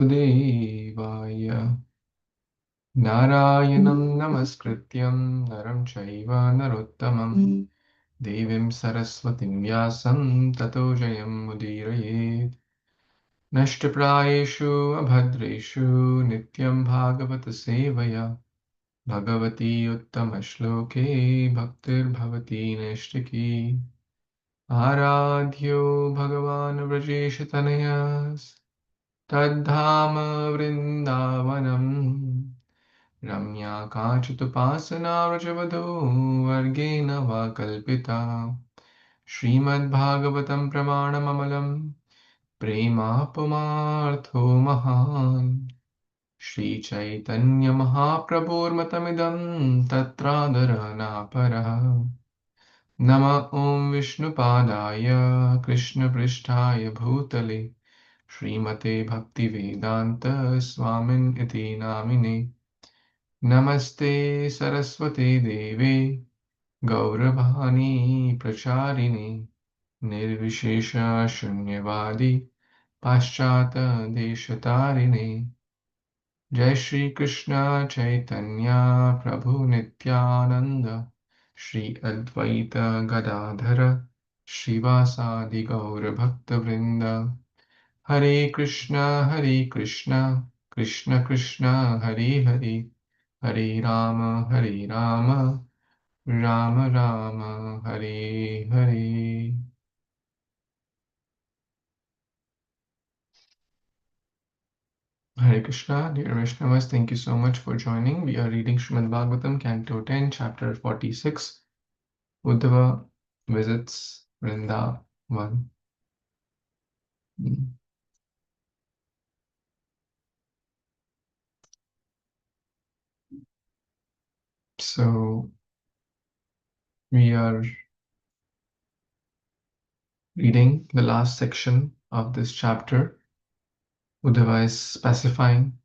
Devaya Narayanam Namaskrityam Naram Chaiva Narottamam Devim Saraswatim Vyasam Tato Jayam Mudirayet Nashtaprayeshu Abhadreshu Nityam Bhagavata-sevayā Bhagavati Uttama-shloke Bhaktir Bhavati Nishtaki Aradhyo Bhagavan Vrajeshatanayas Tadhama Vrindavanam Ramya Kachitupasana Vrajavadho Vargena Vakalpita Śrīmad-Bhāgavatam Pramanamamalam Prema Pumartho Mahan Śrī Caitanya-Mahāprabhur-matamidam Tatradharana-para Nama Om Vishnupadaya Krishna-pristhaya Bhutale Śrīmate Bhaktivedanta Swamin iti namine Namaste Saraswate Deve Gauravani Pracharine Nirvishesha Shunyavadi Paschata Deshatarine Jai Shri Krishna Chaitanya Prabhu Nityananda Shri Advaita Gadadhara Shrivasadi Gaura Bhakta Vrinda Hare Krishna Krishna Krishna Hare Hare Hare Rama Rama Rama Hare Hare. Hare Krishna, dear Vaishnavas, thank you so much for joining. We are reading Śrīmad-Bhāgavatam, Canto 10, Chapter 46. Uddhava visits Vrindavan. So, we are reading the last section of this chapter. Uddhava is specifying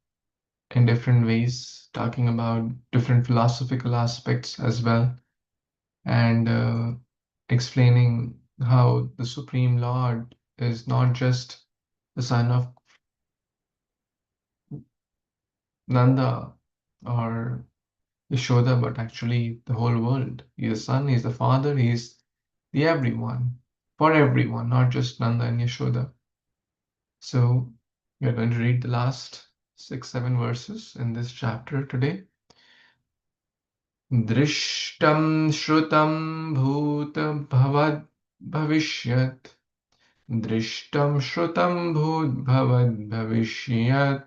in different ways, talking about different philosophical aspects as well, and explaining how the Supreme Lord is not just the son of Nanda or Yashoda, but actually the whole world. He's the son, he's the father, he's the everyone, for everyone, not just Nanda and Yashoda. So we are going to read the last 6-7 verses in this chapter today. Drishtam shrutam bhut bhavad bhavishyat. Drishtam shrutam bhut bhavad bhavishyat.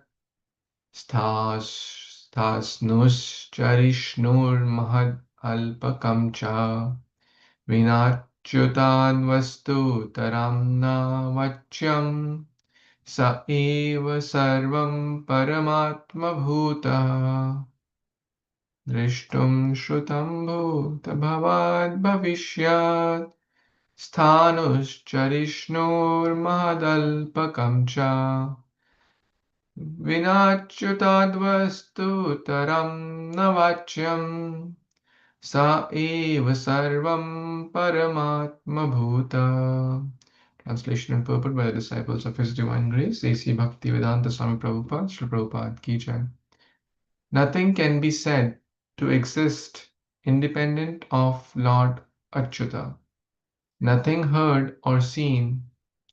Sthasnuschariष्णुर्महद् अल्पकं च विनाच्युताद्वस्तुतरं न वच्यं स एव सर्वं परमात्मभूतः दृष्टुं श्रुतं भूतभवाद्भविष्यत् स्थाणुश्चरिष्णुर्महदल्पकं च विनाच्युताद्वस्तुतरं न वाच्यं स एव सर्वं paramatma-bhuta. Translation and purport by the disciples of His Divine Grace, A.C. Bhaktivedanta Swami Prabhupada, Srila Prabhupada Ki Jai. Nothing can be said to exist independent of Lord Achyuta. Nothing heard or seen,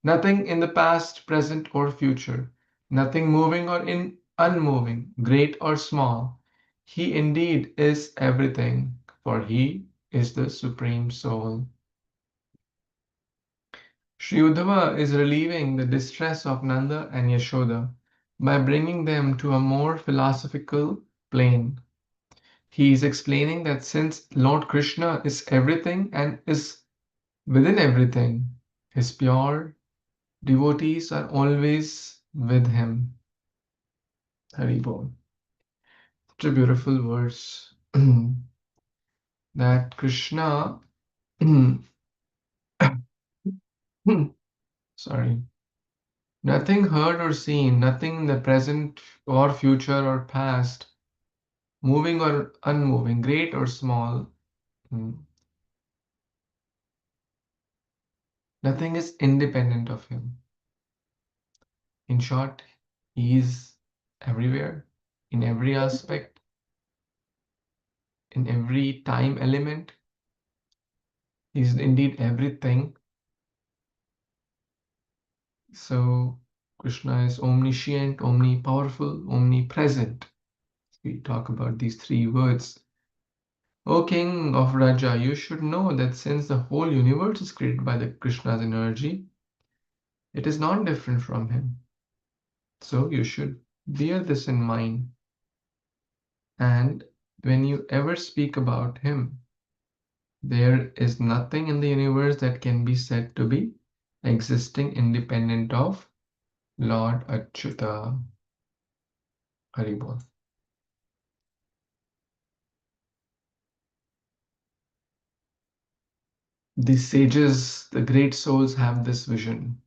nothing in the past, present, or future, nothing moving or unmoving, great or small. He indeed is everything, for He is the Supreme Soul. Sri Uddhava is relieving the distress of Nanda and Yashoda by bringing them to a more philosophical plane. He is explaining that since Lord Krishna is everything and is within everything, His pure devotees are always with Him. Hari Bol. Such a beautiful verse that Krishna, sorry, nothing heard or seen, nothing in the present or future or past, moving or unmoving, great or small, nothing is independent of Him. In short, He is everywhere, in every aspect, in every time element. He is indeed everything. So Krishna is omniscient, omnipowerful, omnipresent. We talk about these three words. O King of Raja, you should know that since the whole universe is created by the Krishna's energy, it is not different from him. So you should bear this in mind. And when you ever speak about him, there is nothing in the universe that can be said to be existing independent of Lord Achyuta. Haribol. The sages, the great souls have this vision.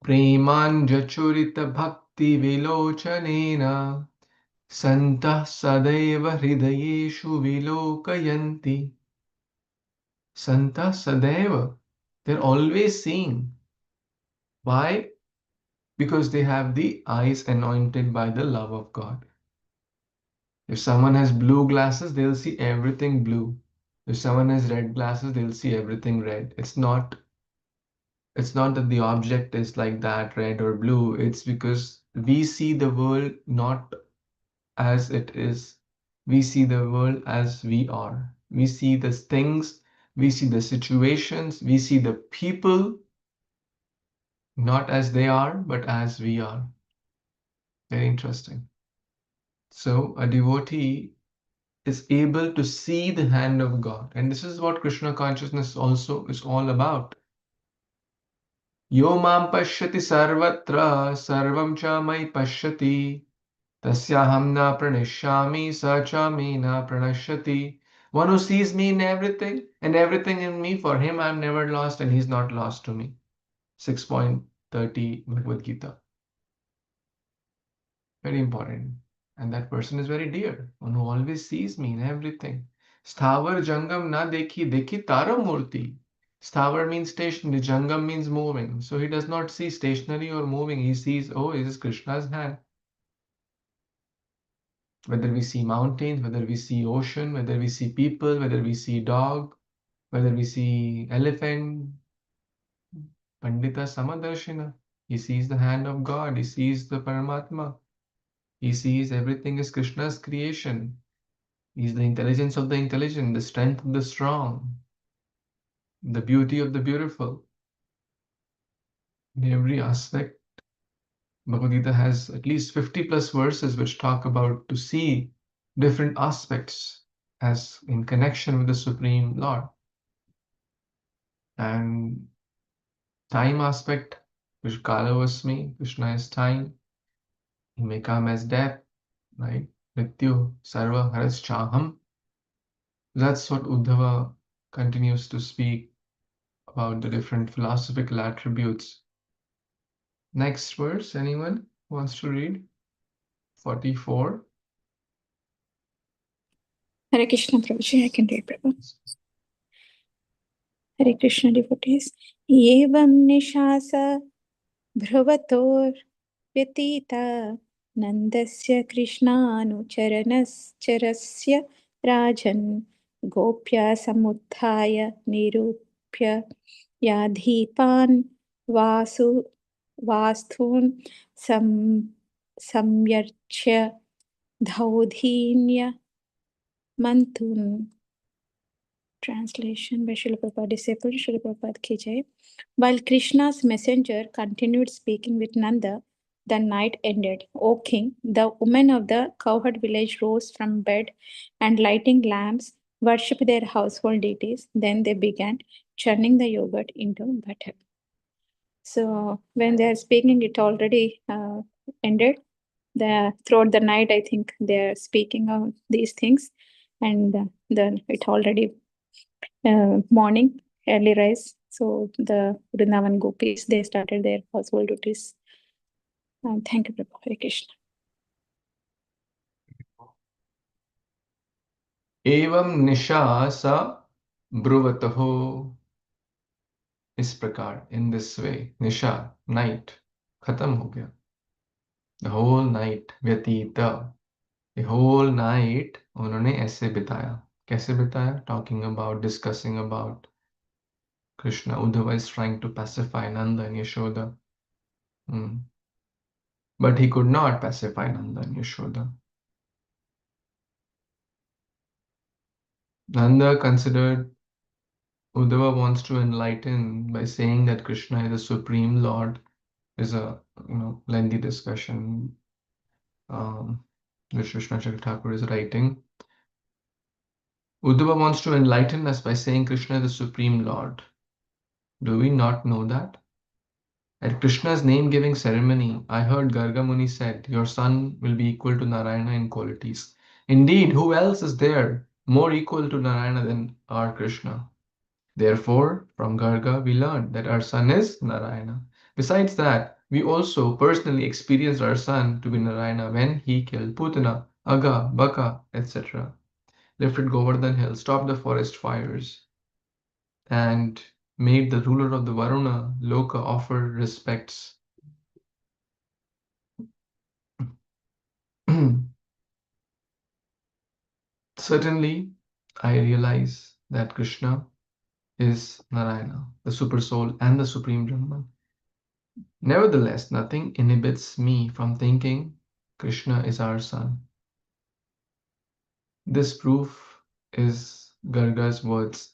Premanjachurita bhakti vilochanena santah sadaiva hridayeshu vilokayanti. Santah sadaiva. They're always seeing. Why? Because they have the eyes anointed by the love of God. If someone has blue glasses, they'll see everything blue. If someone has red glasses, they'll see everything red. It's not that the object is like that, red or blue. It's because we see the world not as it is. We see the world as we are. We see the things, we see the situations, we see the people not as they are, but as we are. Very interesting. So a devotee is able to see the hand of God. And this is what Krishna consciousness also is all about. Yo mam pashyati sarvatra sarvam cha mai pashyati tasyaham na pranishyami sa cha me na pranashyati. One who sees me in everything and everything in me, for him I am never lost and he is not lost to me. 6.30 Bhagavad Gita. Very important. And that person is very dear. One who always sees me in everything. Sthavar jangam na dekhi, dekhi tara murti. Sthavar means stationary, jangam means moving. So he does not see stationary or moving. He sees, oh, this is Krishna's hand. Whether we see mountains, whether we see ocean, whether we see people, whether we see dog, whether we see elephant, Pandita Samadarshina. He sees the hand of God. He sees the Paramatma. He sees everything is Krishna's creation. He's the intelligence of the intelligent, the strength of the strong, the beauty of the beautiful. In every aspect, Bhagavad Gita has at least 50 plus verses which talk about to see different aspects as in connection with the Supreme Lord. And time aspect, which Kalavasmi, Krishna is time. He may come as death, right? Mrityu, Sarva, Haras, Chaham. That's what Uddhava continues to speak about the different philosophical attributes. Next verse, anyone wants to read? 44. Hare Krishna, Prabhuji, I can read, Prabhu. Hare Krishna, devotees. Yevam nishasa bhravator vyatita nandasya krishnanu charanasya rajan gopya samuthaya nirupya yadhipan vastun samyarchya dhaudhinya mantun. Translation by Srila Prabhupada, disciple Srila Prabhupada ki jai. While Krishna's messenger continued speaking with Nanda, the night ended. O king, the women of the cowherd village rose from bed and lighting lamps, worshipped their household deities. Then they began churning the yogurt into butter. So when they are speaking, it already ended. Throughout the night, I think they are speaking of these things, and then it already morning, early rise. So the Vrindavan Gopis, they started their household duties. Thank you, Prabhu. Hare Krishna. Evam nisha sa bruvataho. Is prakar, in this way. Nisha, night. खत्म हो गया. The whole night, व्यतीता, the whole night उन्होंने ऐसे बिताया. कैसे बिताया? Talking about, discussing about Krishna. Uddhava is trying to pacify Nanda and Yashoda. But he could not pacify Nanda and Yashoda. Nanda considered Uddhava wants to enlighten by saying that Krishna is the Supreme Lord. Is a lengthy discussion which Krishna Thakur is writing. Uddhava wants to enlighten us by saying Krishna is the Supreme Lord. Do we not know that? At Krishna's name-giving ceremony, I heard Garga Muni said, your son will be equal to Narayana in qualities. Indeed, who else is there more equal to Narayana than our Krishna? Therefore, from Garga, we learned that our son is Narayana. Besides that, we also personally experienced our son to be Narayana when he killed Putana, Aga, Baka, etc., lifted Govardhan hill, stopped the forest fires, and made the ruler of the Varuna Loka offer respects. Certainly, I realize that Krishna is Narayana, the Super Soul and the Supreme Brahman. Nevertheless, nothing inhibits me from thinking Krishna is our son. This proof is Garga's words.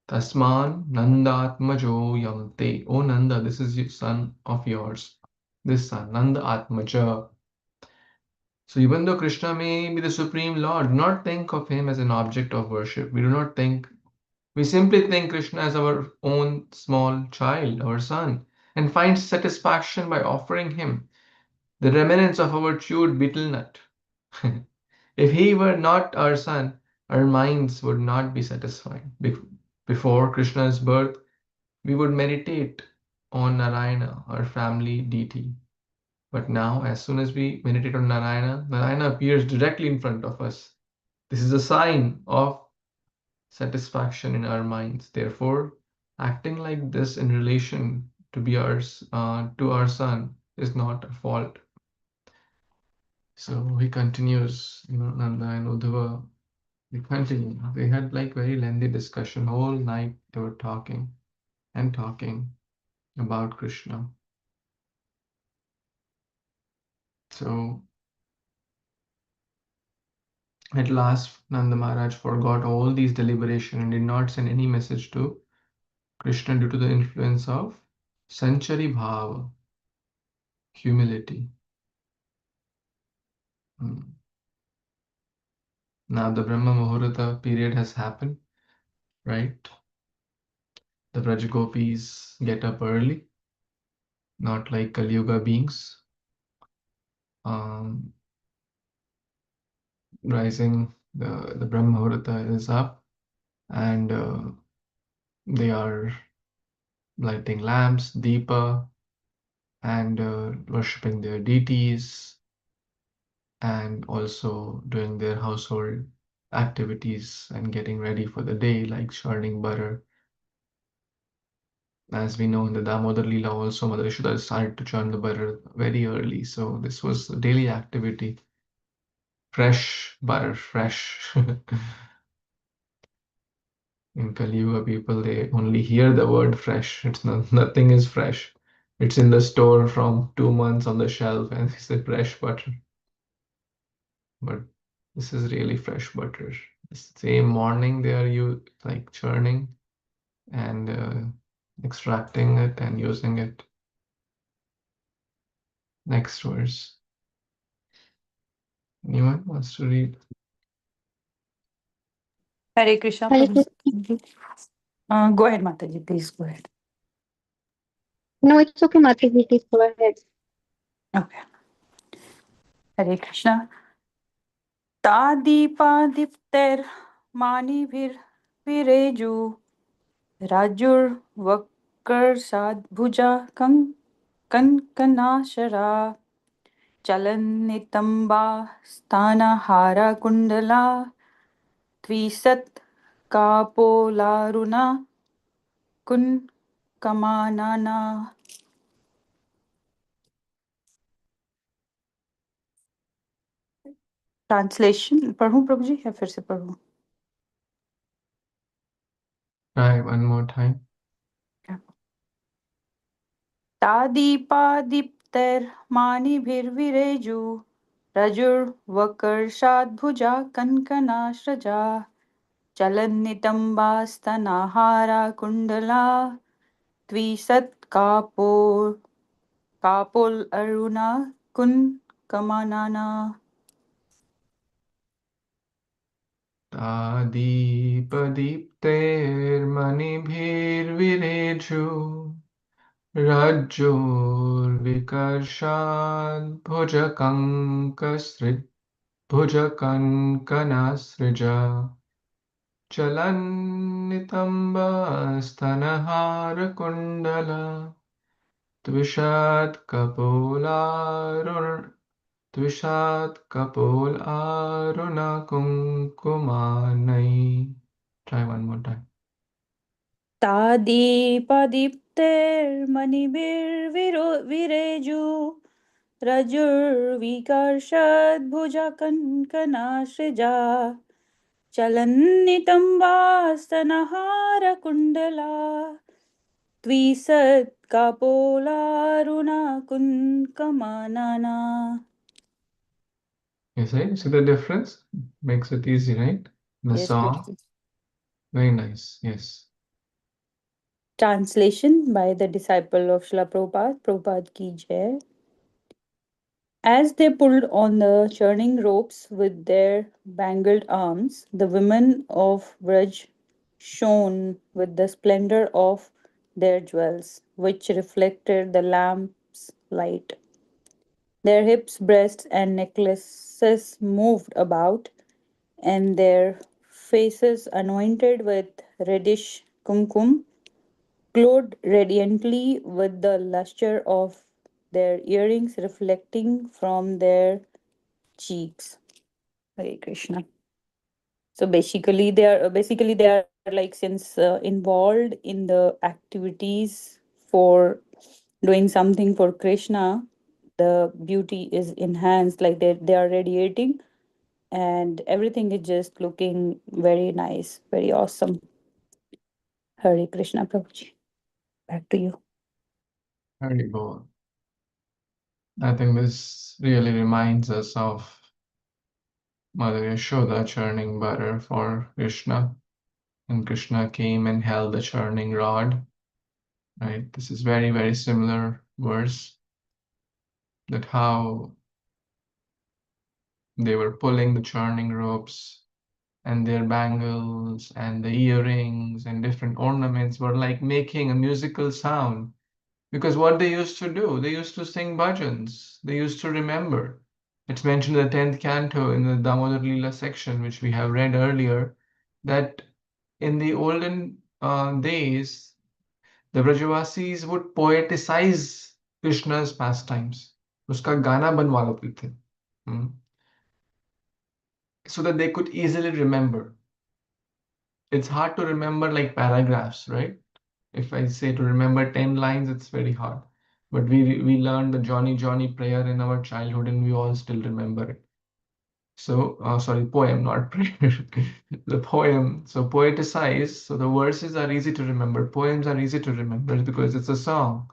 Tasman Nandatmajo Yamte. O Nanda, this is the son of yours. This son, Nanda Atmaja. So even though Krishna may be the Supreme Lord, do not think of him as an object of worship. We simply think Krishna as our own small child, our son, and find satisfaction by offering him the remnants of our chewed betel nut. If he were not our son, our minds would not be satisfied. Before Krishna's birth, we would meditate on Narayana, our family deity. But now, as soon as we meditate on Narayana, Narayana appears directly in front of us. This is a sign of satisfaction in our minds. Therefore, acting like this in relation to to our son is not a fault. So he continues, Nanda and Uddhava, they continue. They had like very lengthy discussion. Whole night they were talking and talking about Krishna. So at last, Nanda Maharaj forgot all these deliberation and did not send any message to Krishna due to the influence of Sanchari Bhava, humility. Now the Brahma Muhurta period has happened, right? The Braj Gopis get up early, not like Kali Yuga beings. Rising, the Brahma Muhurta is up, and they are lighting lamps, Deepa, and worshipping their deities, and also doing their household activities and getting ready for the day, like churning butter. As we know in the Damodar Leela also, Mother Yashoda started to churn the butter very early. So this was a daily activity. Fresh butter, fresh. In Kali Yuga, people, they only hear the word fresh. It's not, nothing is fresh. It's in the store from 2 months on the shelf and it's a fresh butter. But this is really fresh butter. The same morning they are like churning and extracting it and using it. Next verse. Anyone wants to read? Hare Krishna. Hare Krishna. Go ahead, Mataji. Please go ahead. No, it's okay, Mataji. Please go ahead. Okay. Hare Krishna. Tadipadipter manivir vireju rajur vakar sadbhuja kankanashara chalan nitamba sthana hara kundala tvisat kapolaruna kun kamanana. Translation पढ़ूं प्रभु जी या फिर से पढ़ूं? Try one more time. तादीपादीप्तैर्मानिभिर्विरेजु रजुर्वकर्षाद्भुजा कङ्कणाश्रजा चलन्नितम्बास्तनाहारा Kundala कापोलरुणा कुङ्कमानना Tādīpadīptैर्मणिभिर्विरेषु भुजकङ्कनासृजा चलन्नितम्बस्तनहारकुण्डला Tvishat-kapolaruna Try one more time. तादीपदीप्तैर्मणिभिर्विरेजु रजुर्विकर्षद्भुजा कङ्कणाश्रजा चलन्नितम्बास्तनहारकुण्डला द्विसत्कपोलारुणा कुङ्कमानना. You see the difference? Makes it easy, right? The Yes, song. Guruji. Very nice. Yes. Translation by the disciple of Srila Prabhupada, Prabhupada ki jai. As they pulled on the churning ropes with their bangled arms, the women of Vraj shone with the splendor of their jewels, which reflected the lamp's light. Their hips, breasts, and necklaces moved about, and their faces, anointed with reddish kumkum, glowed radiantly with the luster of their earrings reflecting from their cheeks. Hare Krishna. So basically they are like since involved in the activities for doing something for Krishna, the beauty is enhanced, like they are radiating, and everything is just looking very nice, very awesome. Hare Krishna, Prabhuji. Back to you. Very good. I think this really reminds us of Mother Yashoda churning butter for Krishna. And Krishna came and held the churning rod. Right? This is very, very similar verse. That how they were pulling the churning ropes, and their bangles and the earrings and different ornaments were like making a musical sound. Because what they used to do, they used to sing bhajans, they used to remember. It's mentioned in the 10th canto in the Damodar Leela section, which we have read earlier, that in the olden days, the Brajavasis would poeticize Krishna's pastimes. Uska gana banwa lete the. So that they could easily remember. It's hard to remember like paragraphs, right? If I say to remember 10 lines, it's very hard. But we learned the Johnny Johnny prayer in our childhood and we all still remember it. So, sorry, poem, not prayer. The poem. So poeticize. So the verses are easy to remember. Poems are easy to remember because it's a song.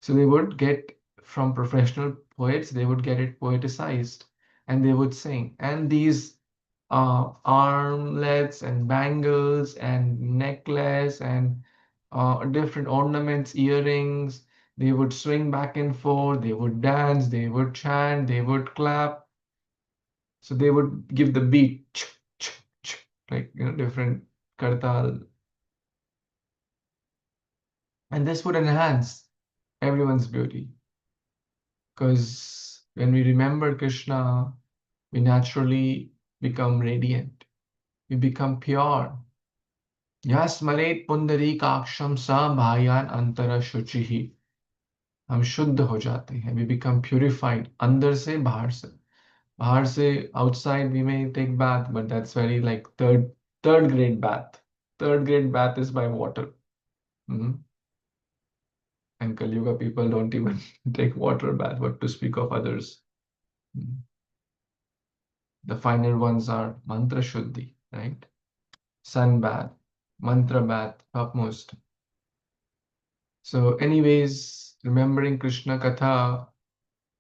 So they would get from professional poets, they would get it poeticized and they would sing. And these armlets and bangles and necklace and different ornaments, earrings. They would swing back and forth, they would dance, they would chant, they would clap. So they would give the beat, like, different kartal. And this would enhance everyone's beauty. Because when we remember Krishna, we naturally become radiant. We become pure. Yasmaret pundarikaksham sa bhayan antara shuchihi. हम शुद्ध हो जाते हैं. We become purified. अंदर से बाहर से. बाहर से outside we may take bath, but that's very like third grade bath. Third grade bath is by water. And Kali Yuga people don't even take water bath, what to speak of others. The finer ones are mantra shuddhi, right? Sun bath, mantra bath, topmost. So anyways, remembering Krishna Katha,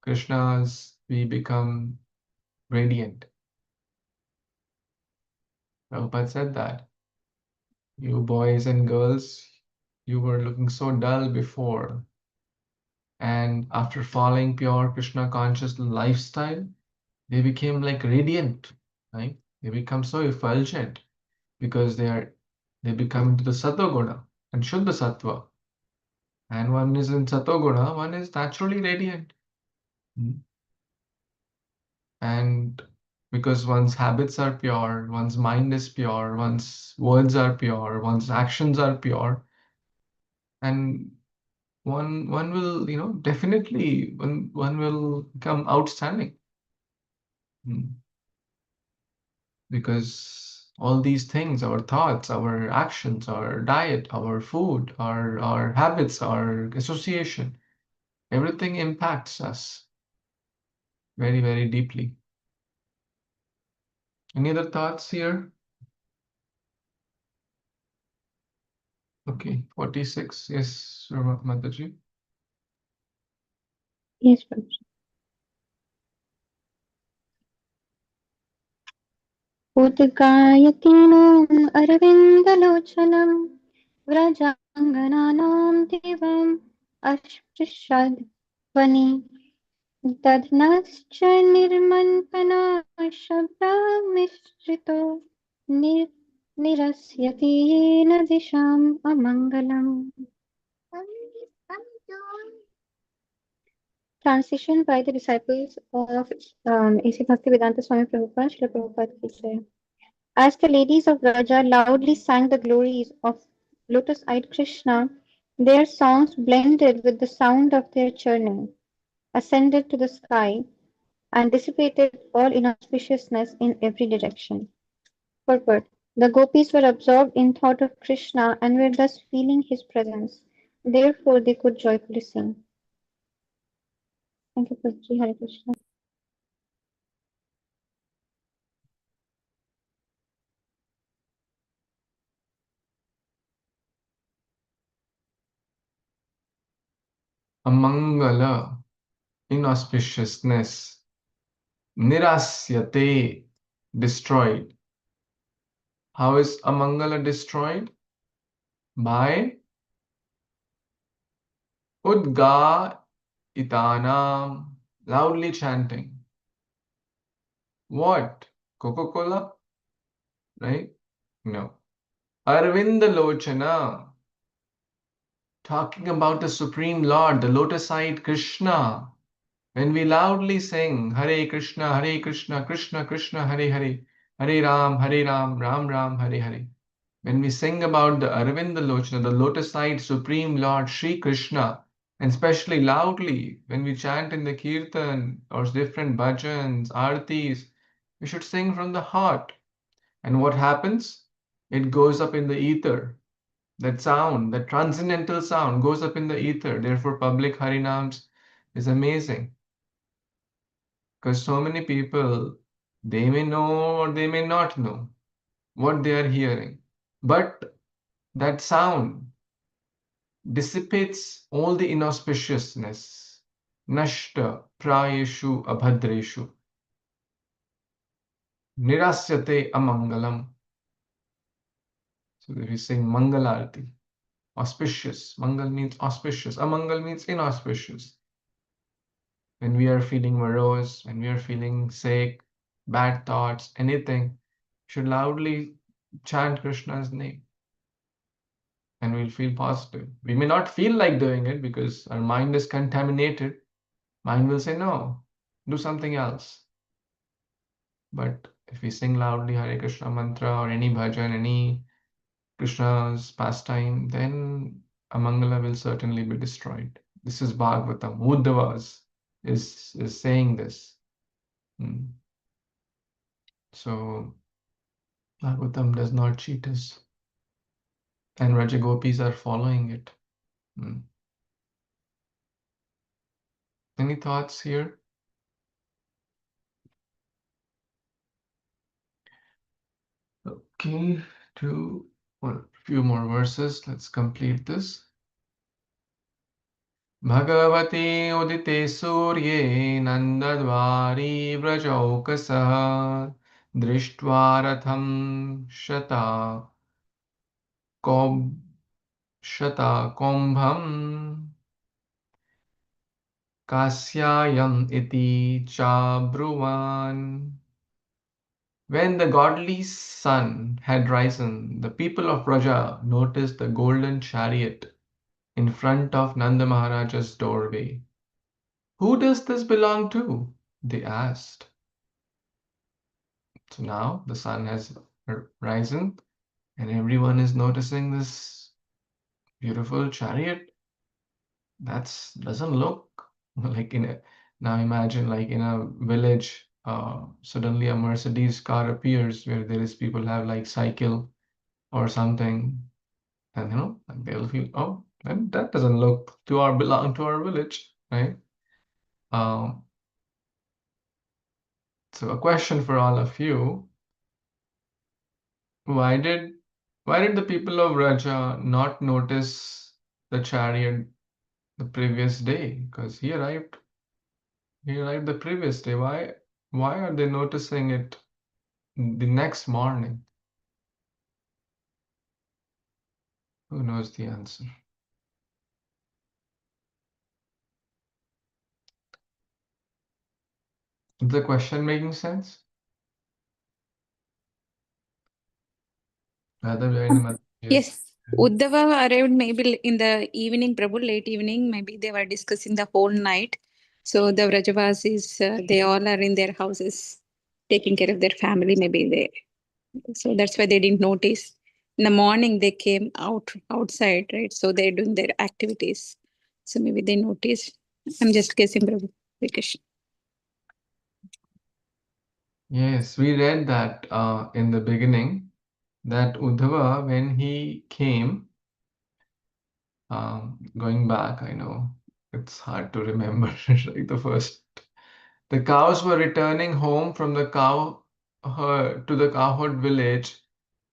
Krishna's, we become radiant. Prabhupada said that. You boys and girls, you were looking so dull before. And after following pure Krishna conscious lifestyle, they became like radiant, right? They become so effulgent because they become into the Sattva Guna and Shuddha Sattva. And one is in Sattva Guna, one is naturally radiant. And because one's habits are pure, one's mind is pure, one's words are pure, one's actions are pure, and one will, definitely one will become outstanding. Because all these things, our thoughts, our actions, our diet, our food, our habits, our association, everything impacts us very, very deeply. Any other thoughts here? Okay, 46. Yes, Mataji. Yes, Prabhuji. उद्गायतीनाम् अरविन्दलोचनम् व्रजाङ्गनानां दिवम् अस्पृशध्वनि दध्नश्च निर्मन्थना शब्दमिश्रितो निरस्यति yen दिशाम् अमङ्गलम्. Translation by the disciples of A.C. Bhaktivedanta Swami Prabhupada, Srila Prabhupada ki jai. As the ladies of Raja loudly sang the glories of lotus-eyed Krishna, their songs blended with the sound of their churning, ascended to the sky, and dissipated all inauspiciousness in every direction. Purport. The gopis were absorbed in thought of Krishna and were thus feeling his presence. Therefore, they could joyfully sing. Thank you, Prabhuji. Hare Krishna. Amangala, inauspiciousness. Nirasyate, destroyed. How is Amangala destroyed? By Udga loudly chanting. What? Coca-Cola? Right? No. Arvinda Lochana, talking about the Supreme Lord, the lotus-eyed Krishna. When we loudly sing Hare Krishna, Krishna Krishna, Hare Hare, Hare Ram, Ram Ram, Hare Hare. When we sing about the Arvinda Lochana, the lotus-eyed Supreme Lord Sri Krishna, and especially loudly when we chant in the Kirtan or different bhajans, artis, we should sing from the heart. And what happens? It goes up in the ether. That sound, that transcendental sound goes up in the ether. Therefore, public Harinams is amazing. Because so many people, they may know or they may not know what they are hearing. But that sound dissipates all the inauspiciousness. Nashta prayeshu abhadreshu. Nirasyate amangalam. So we sing Mangalarti. Auspicious. Mangal means auspicious. Amangal means inauspicious. When we are feeling morose, when we are feeling sick, bad thoughts, anything, should loudly chant Krishna's name. And we'll feel positive. We may not feel like doing it because our mind is contaminated. Mind will say, no, do something else. But if we sing loudly Hare Krishna mantra or any bhajan, any Krishna's pastime, then Amangala will certainly be destroyed. This is Bhagwatam. Uddhava is saying this. So Bhagwatam does not cheat us. And Raja Gopis are following it. Any thoughts here? Okay, a few more verses. Let's complete this. Bhagavati udite surye nandadvari vrajaukasaha drishtva ratham shata kombham kasyayam iti chabruvan. When the godly sun had risen, the people of Braja noticed the golden chariot in front of Nanda Maharaja's doorway. Who does this belong to? They asked. So now the sun has risen and everyone is noticing this beautiful chariot. That doesn't look like now imagine like in a village, suddenly a Mercedes car appears where there is people have like cycle or something, and like they'll feel, oh, and that doesn't look belong to our village, right? So a question for all of you: why did the people of Raja not notice the chariot the previous day? Because he arrived the previous day. Why are they noticing it the next morning? Who knows the answer? Is the question making sense? Yes. Uddhava arrived maybe in the evening, Prabhu, late evening. Maybe they were discussing the whole night. So the Vrajavasis, they all are in their houses, taking care of their family. So that's why they didn't notice. In the morning, they came outside, right? So they're doing their activities. So maybe they noticed. I'm just guessing, Prabhu. Krishna. Yes, we read that in the beginning, that Uddhava, when he came, going back, I know it's hard to remember, like the cows were returning home from the to the cowherd village,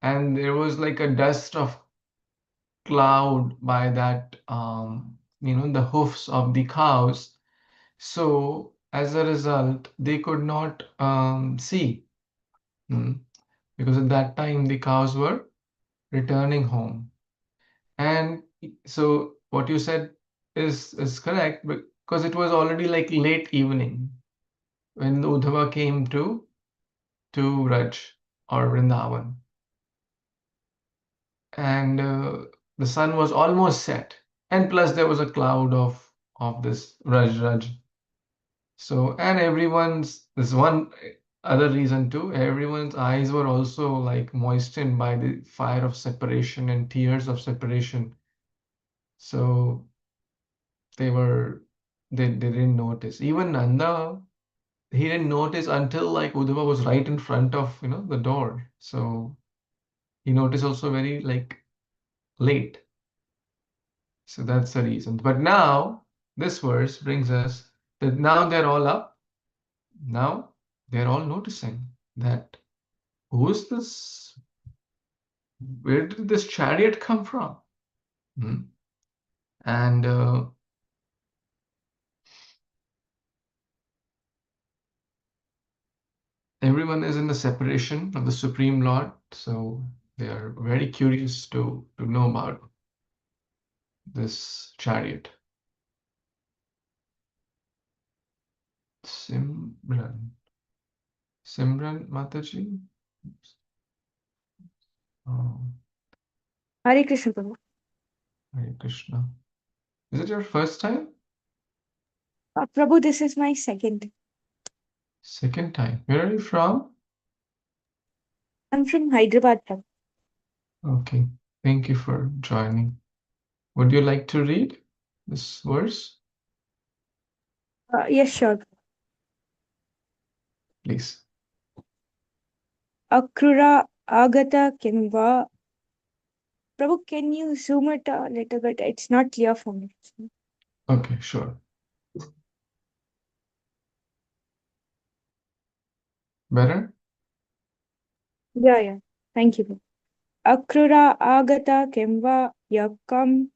and there was like a dust of cloud by that, the hoofs of the cows. So as a result, they could not see. Because at that time the cows were returning home. And so what you said is correct, because it was already like late evening when Uddhava came to Raj or Vrindavan. And the sun was almost set. And plus there was a cloud of this Raj. So, and there's one other reason too, everyone's eyes were also like moistened by the fire of separation and tears of separation. So they didn't notice. Even Nanda, he didn't notice until like Uddhava was right in front of, the door. So he noticed also very like late. So that's the reason. But now this verse brings us that now they're all up. Now they're all noticing that who is this? Where did this chariot come from? And everyone is in the separation of the Supreme Lord, so they are very curious to know about this chariot. Simran Mataji? Oh, Hare Krishna, Prabhu. Hare Krishna. Is it your first time? Prabhu, this is my second. Second time. Where are you from? I'm from Hyderabad, Prabhu. Okay. Thank you for joining. Would you like to read this verse? Yes, sure. Please. Akrura agata kinva. Prabhu, can you zoom it a little bit? It's not clear for me. Okay, sure. Better? Yeah. Thank you. Akrura agata kimva yakam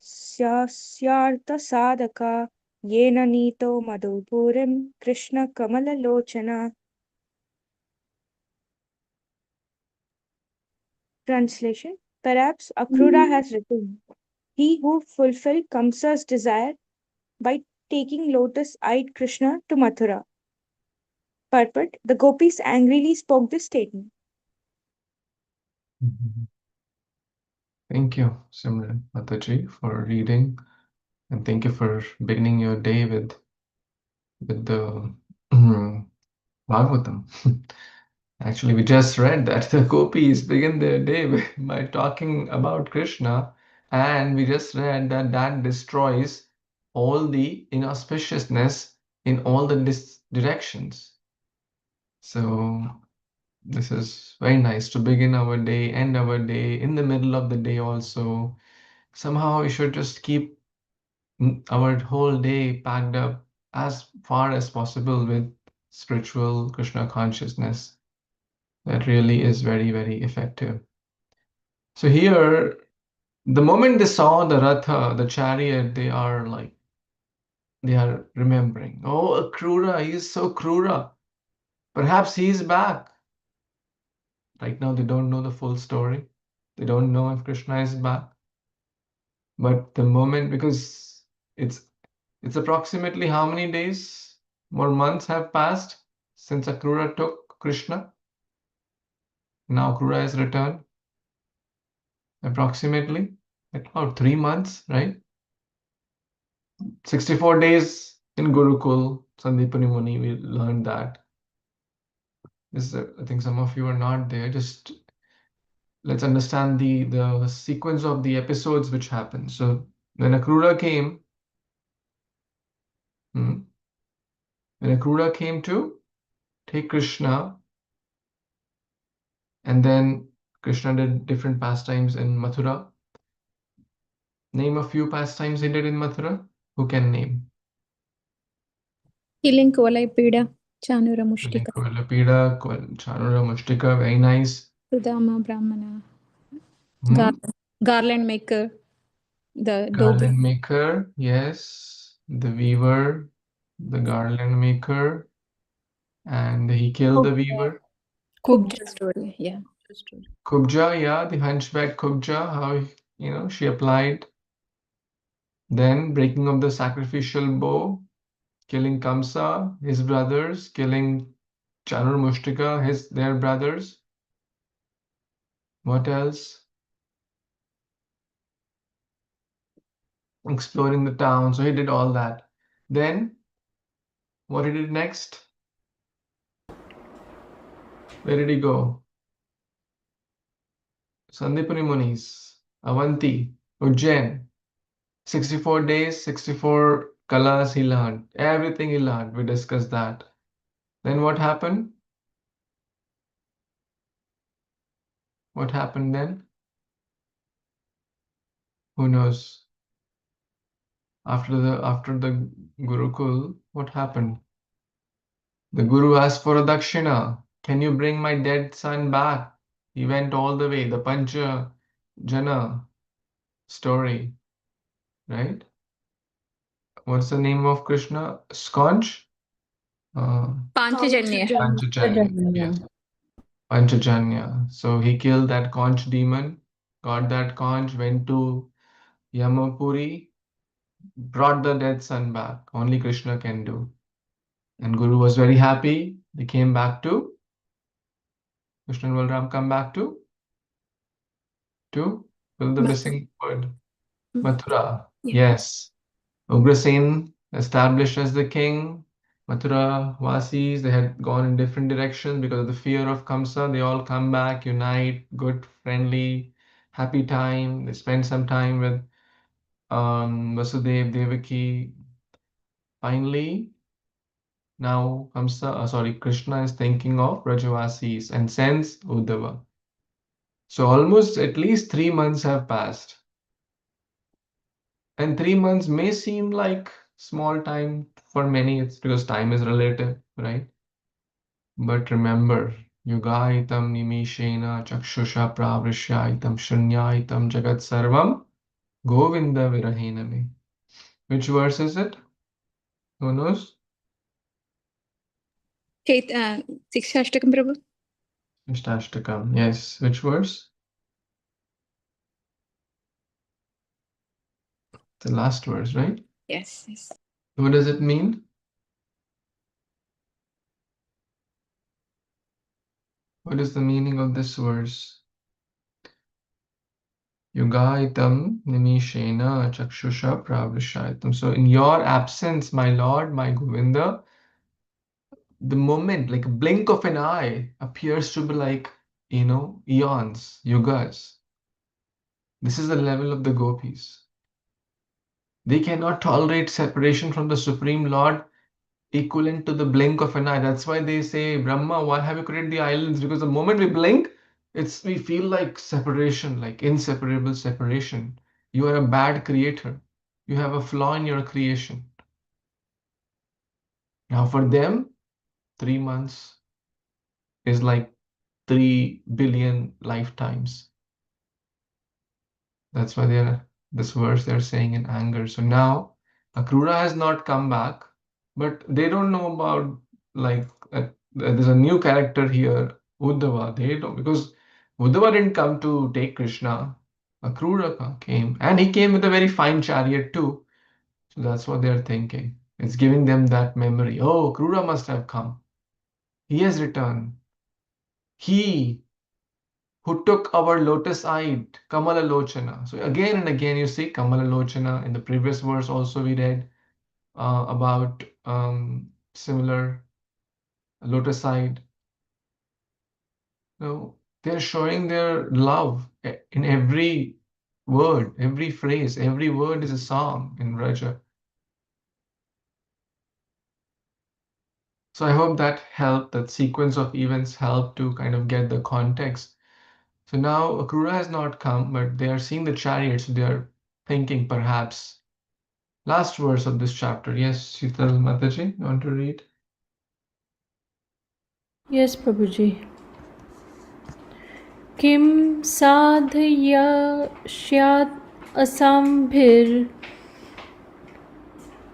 Sasyartha sadhaka yena nito madhupurim Krishna kamala lochana. Translation. Perhaps Akrura has written, he who fulfilled Kamsa's desire by taking lotus-eyed Krishna to Mathura. Purport. The Gopis angrily spoke this statement. Thank you, Simran Mataji, for reading, and thank you for beginning your day with the Bhagwatam. Actually, we just read that the Gopis begin their day by talking about Krishna, and we just read that that destroys all the inauspiciousness in all the directions. So this is very nice to begin our day, end our day, in the middle of the day also. Somehow we should just keep our whole day packed up as far as possible with spiritual Krishna consciousness. That really is very, very effective. So here, the moment they saw the Ratha, the chariot, they are remembering, oh, Akrura, he is so Krura. Perhaps he is back. Right now, they don't know the full story. They don't know if Krishna is back. But the moment, because it's approximately how many days, more months have passed since Akrura took Krishna? Now Akrura has returned. Approximately about 3 months, right? 64 days in Gurukul, Sandipani Muni, we learned that. I think some of you are not there. Just let's understand the sequence of the episodes which happened. So when Akrura came, when Akrura came to take Krishna, and then Krishna did different pastimes in Mathura. Name a few pastimes he did in Mathura. Who can name? Healing Kolai Pida, Chanura Mushtika, Kovalapida, Chanura Mushtika, very nice. Sudama Brahmana, Hmm? Garland Maker, the Garland maker, yes. The weaver, the garland maker, and he killed the weaver. Kubja story, yeah. Kubja, yeah, the hunchback Kubja, how she applied. Then breaking of the sacrificial bow, killing Kamsa, his brothers, killing Chanur Mushtika, their brothers. What else? Exploring the town. So he did all that. Then what he did next? Where did he go? Sandipani Munis, Avanti, Ujjain. 64 days, 64 kalas he learned. Everything he learned. We discussed that. Then what happened? What happened then? Who knows? After the Gurukul, what happened? The Guru asked for a dakshina. Can you bring my dead son back? He went all the way. The Pancha Jana story, right? What's the name of Krishna? Sconch? Panchajanya. Panchajanya. Yes. Panchajanya. So he killed that conch demon, got that conch, went to Yamapuri, brought the dead son back. Only Krishna can do. And Guru was very happy. They came back to Krishna and Balram come back to fill the missing word. Mathura. Yeah. Yes. Ugrasen established as the king. Mathura Vasis, they had gone in different directions because of the fear of Kamsa. They all come back, unite, good, friendly, happy time. They spend some time with Vasudev, Devaki. Finally, now Krishna is thinking of Brajavasis and sends Uddhava. So almost at least 3 months have passed. And 3 months may seem like small time for many. It's because time is relative, right? But remember, Yugaitam nimishena chakshusha pravrishaitam shrunyaitam jagat sarvam Govinda virahena me. Which verse is it? Who knows? Sikshashtakam, Prabhu. Ishtashtakam. Yes. Which verse? The last verse, right? Yes, yes. What does it mean? What is the meaning of this verse? Yugaitam nimishena chakshusha pravrishaitam. So in your absence, my Lord, my Govinda, the moment, like a blink of an eye, appears to be like, eons, yugas. This is the level of the gopis. They cannot tolerate separation from the Supreme Lord equivalent to the blink of an eye. That's why they say, Brahma, why have you created the islands? Because the moment we blink, we feel like separation, like inseparable separation. You are a bad creator. You have a flaw in your creation. Now for them, 3 months is like 3 billion lifetimes. That's why this verse they're saying in anger. So now Akrura has not come back, but they don't know about like there's a new character here, Uddhava. They don't, because Uddhava didn't come to take Krishna. Akrura came, and he came with a very fine chariot too. So that's what they're thinking. It's giving them that memory. Oh, Akrura must have come. He has returned. He who took our lotus-eyed Kamala Lochana. So again and again you see Kamala Lochana. In the previous verse also we read about similar lotus-eyed. So they're showing their love in every word, every phrase. Every word is a song in Raja. So I hope that helped, that sequence of events helped to kind of get the context. So now Akrura has not come, but they are seeing the chariot, so they are thinking perhaps. Last verse of this chapter. Yes, Sheetal Mataji, you want to read? Yes, Prabhuji. Kim sadhyashyat asambhir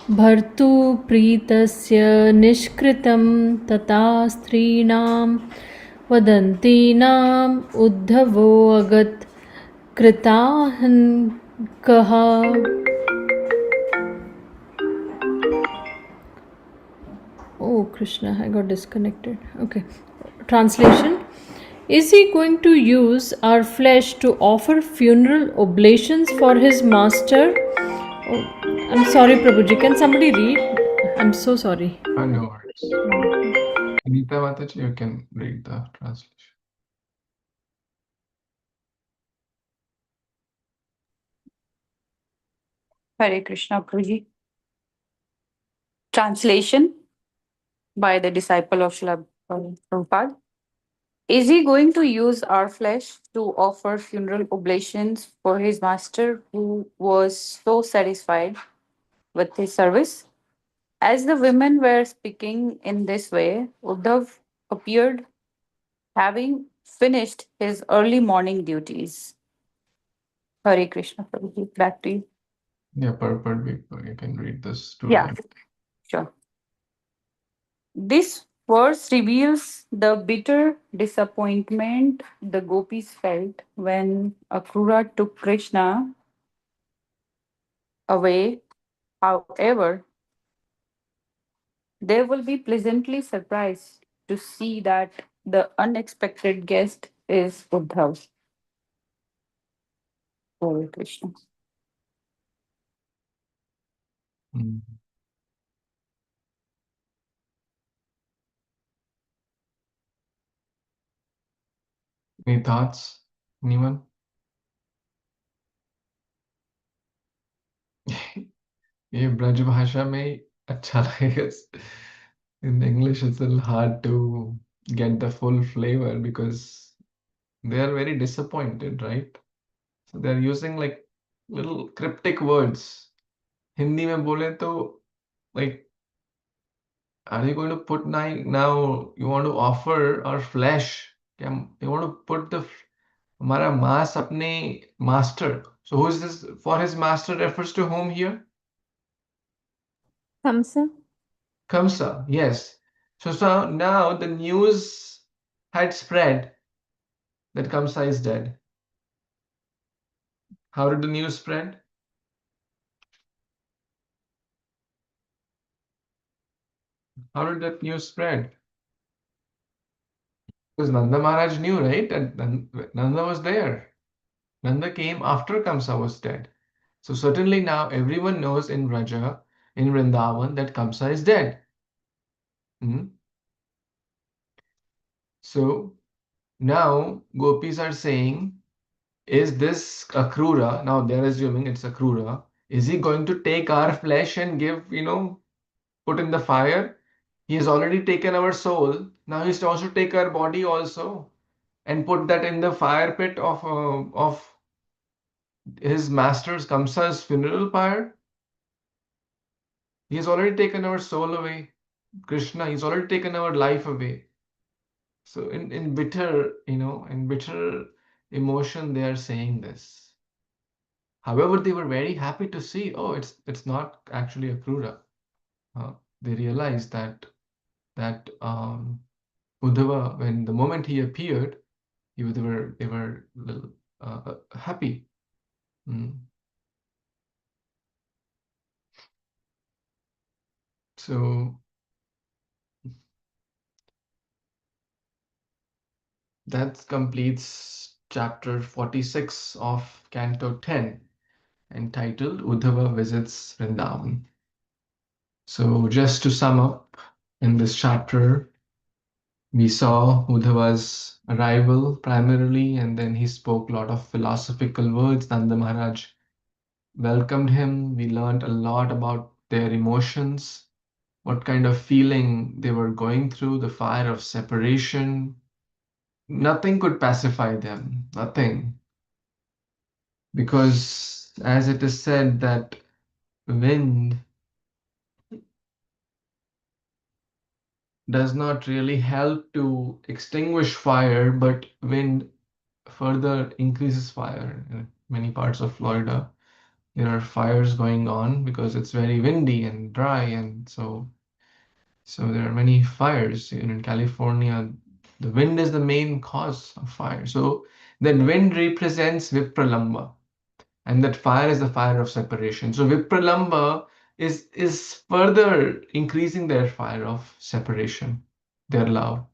bhartu pritasya nishkritam tata strinam vadantinam uddhavo agat kritahan kaha. Oh, Krishna, I got disconnected. Okay. Translation. Is he going to use our flesh to offer funeral oblations for his master? Oh, I'm sorry, Prabhuji. Can somebody read? I'm so sorry. No worries. Anita Mataji, you can read the translation. Hare Krishna, Prabhuji. Translation by the disciple of Srila Prabhupada. Is he going to use our flesh to offer funeral oblations for his master who was so satisfied with his service? As the women were speaking in this way, Uddhav appeared having finished his early morning duties. Hare Krishna, Prabhuji. Back to you. Yeah, Purport, you can read this too. Yeah, sure. This verse reveals the bitter disappointment the gopis felt when Akrura took Krishna away. However, they will be pleasantly surprised to see that the unexpected guest is Uddhav. Hare Krishna. Mm. Any thoughts? Anyone? ये ब्रज भाषा में अच्छा लगेगा. In English, it's a little hard to get the full flavor because they are very disappointed, right? So they're using like little cryptic words. Hindi में बोले तो like Are you going to put now you want to offer our flesh? You want to put the हमारा mass अपने master. So who is this? For his master refers to whom here? Kamsa. Kamsa, yes. So now the news had spread that Kamsa is dead. How did the news spread? How did that news spread? Because Nanda Maharaj knew, right? That Nanda was there. Nanda came after Kamsa was dead. So certainly now everyone knows in Vraja, in Vrindavan, that Kamsa is dead. Hmm? So now Gopis are saying, is this Akrura? Now they're assuming it's Akrura. Is he going to take our flesh and give, put in the fire? He has already taken our soul. Now he's also take our body also and put that in the fire pit of his master's Kamsa's funeral pyre. He has already taken our soul away. Krishna, he's already taken our life away. So in bitter, in bitter emotion, they are saying this. However, they were very happy to see, oh, it's not actually a Krura. They realized that Uddhava, when the moment he appeared, they were little happy. So that completes chapter 46 of Canto 10, entitled Uddhava Visits Vrindavan. So just to sum up, in this chapter, we saw Uddhava's arrival primarily, and then he spoke a lot of philosophical words. Nanda Maharaj welcomed him. We learned a lot about their emotions, what kind of feeling they were going through, the fire of separation. Nothing could pacify them, nothing. Because as it is said that wind does not really help to extinguish fire, but wind further increases fire. In many parts of Florida, there are fires going on because it's very windy and dry, and so there are many fires. In California, the wind is the main cause of fire. So that wind represents Vipralamba, and that fire is the fire of separation. So Vipralamba is further increasing their fire of separation, their love.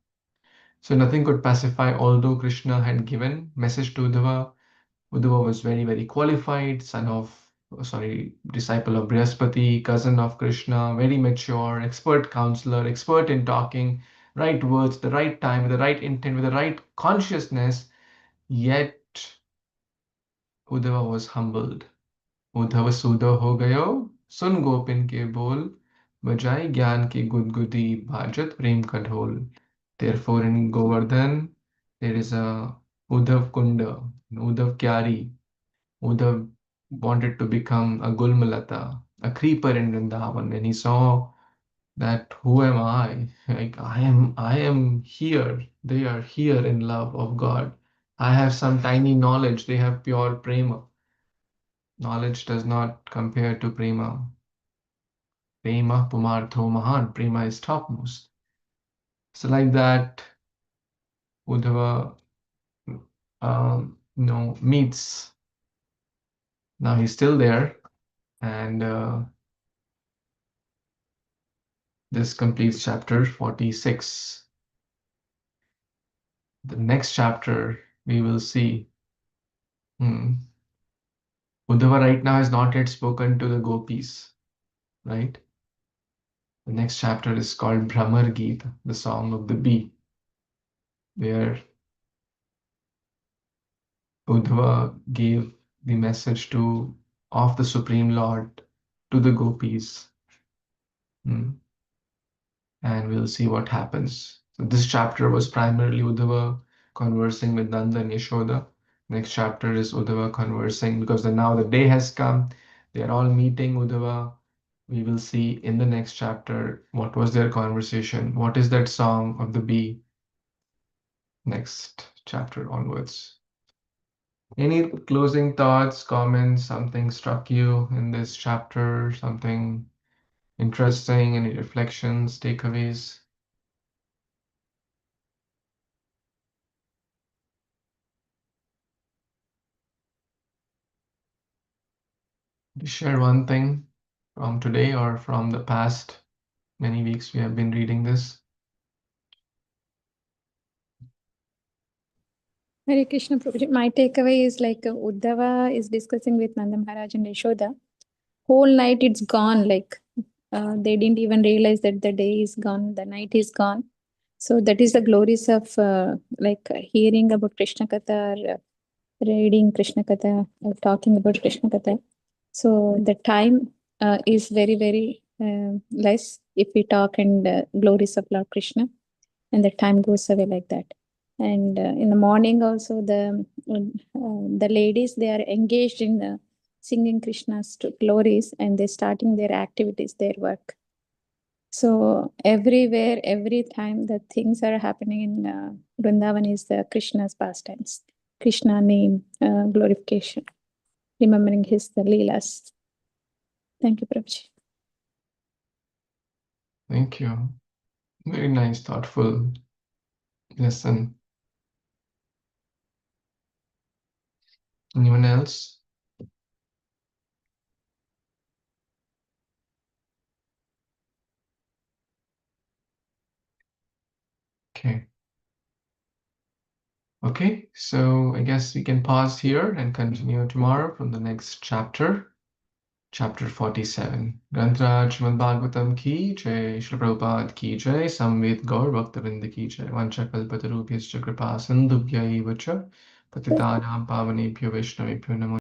So nothing could pacify, although Krishna had given message to Uddhava. Uddhava was very, very qualified, disciple of Brihaspati, cousin of Krishna, very mature, expert counselor, expert in talking, right words, the right time, with the right intent, with the right consciousness. Yet Uddhava was humbled. Uddhav सूदो हो गयो सुन गोपिन के बोल बजाई ज्ञान की गुदगुदी बाजत प्रेम का ढोल. Therefore in Govardhan there is a Uddhav Kunda, Uddhav Kyari. Uddhav wanted to become a Gulmalata, a creeper in Vrindavan, when he saw that who am I? Like I am here. They are here in love of God. I have some tiny knowledge. They have pure prema. Knowledge does not compare to prema. Prema pumartho mahan. Prema is topmost. So like that, Uddhava meets. Now he's still there, and this completes chapter 46. The next chapter we will see. Uddhava right now has not yet spoken to the Gopis, right? The next chapter is called Brahmar Geet, the song of the bee, where Uddhava gave the message of the Supreme Lord to the Gopis. And we'll see what happens. So this chapter was primarily Uddhava conversing with Nanda and Yashoda. Next chapter is Uddhava conversing, because now the day has come. They are all meeting Uddhava. we will see in the next chapter what was their conversation, what is that song of the bee, next chapter onwards. Any closing thoughts, comments, something struck you in this chapter, something interesting, any reflections, takeaways? Share one thing from today or from the past many weeks we have been reading this. Hare Krishna Prabhuji. My takeaway is like Uddhava is discussing with Nanda Maharaj and Yashoda. Whole night it's gone. Like they didn't even realize that the day is gone, the night is gone. So that is the glories of hearing about Krishna Katha, or reading Krishna Katha, or talking about Krishna Katha. So the time is very, very less if we talk and glories of Lord Krishna, and the time goes away like that. And in the morning also, the ladies, they are engaged in singing Krishna's glories, and they're starting their activities, their work. So everywhere, every time the things are happening in Vrindavan is the Krishna's pastimes, Krishna name, glorification, remembering his the Leelas. Thank you, Prabhuji. Thank you. Very nice, thoughtful lesson. Anyone else? Okay. Okay, so I guess we can pause here and continue tomorrow from the next chapter, chapter 47. Grantaraj Śrīmad-Bhāgavatam ki jai, Śrīla Prabhupada ki jai, Samved Gaur Bhaktavinda ki jai, Vanchakalpatarubhyascha kripa sindhubhya eva cha, Patitanam pavanebhyo vaishnavebhyo namo